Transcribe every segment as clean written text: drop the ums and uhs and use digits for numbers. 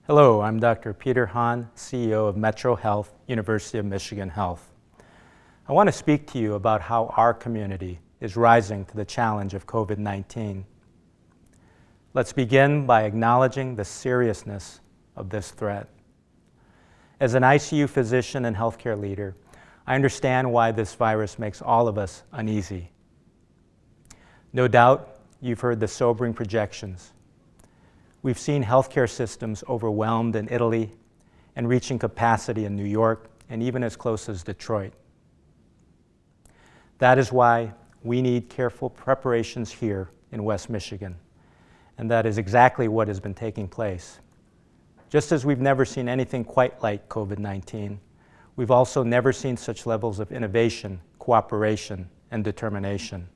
Hello, I'm Dr. Peter Hahn, CEO of Metro Health, University of Michigan Health. I want to speak to you about how our community is rising to the challenge of COVID-19. Let's begin by acknowledging the seriousness of this threat. As an ICU physician and healthcare leader, I understand why this virus makes all of us uneasy. No doubt, you've heard the sobering projections. We've seen healthcare systems overwhelmed in Italy and reaching capacity in New York and even as close as Detroit. That is why we need careful preparations here in West Michigan, and that is exactly what has been taking place. Just as we've never seen anything quite like COVID-19, we've also never seen such levels of innovation, cooperation, and determination.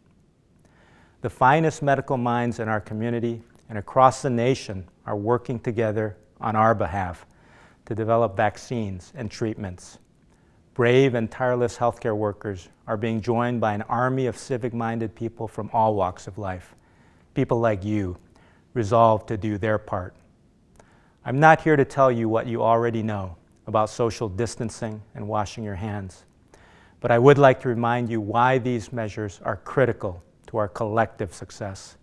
The finest medical minds in our community and across the nation are working together on our behalf to develop vaccines and treatments. Brave and tireless healthcare workers are being joined by an army of civic-minded people from all walks of life, people like you, resolved to do their part. I'm not here to tell you what you already know about social distancing and washing your hands, but I would like to remind you why these measures are critical to our collective success.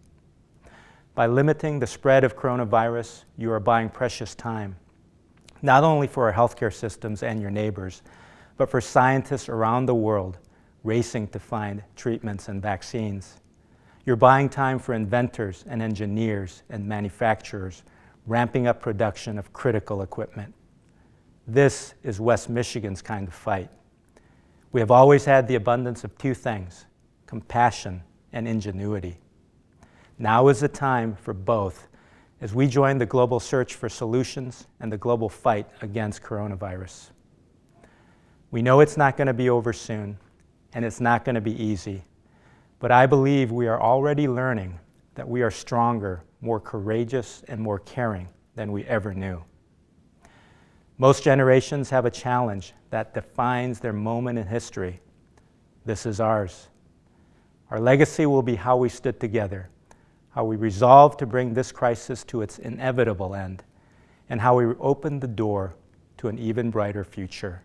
By limiting the spread of coronavirus, you are buying precious time, not only for our healthcare systems and your neighbors, but for scientists around the world racing to find treatments and vaccines. You're buying time for inventors and engineers and manufacturers ramping up production of critical equipment. This is West Michigan's kind of fight. We have always had the abundance of two things: compassion and ingenuity. Now is the time for both as we join the global search for solutions and the global fight against coronavirus. We know it's not going to be over soon, and it's not going to be easy, but I believe we are already learning that we are stronger, more courageous, and more caring than we ever knew. Most generations have a challenge that defines their moment in history. This is ours. Our legacy will be how we stood together, how we resolved to bring this crisis to its inevitable end, and how we opened the door to an even brighter future.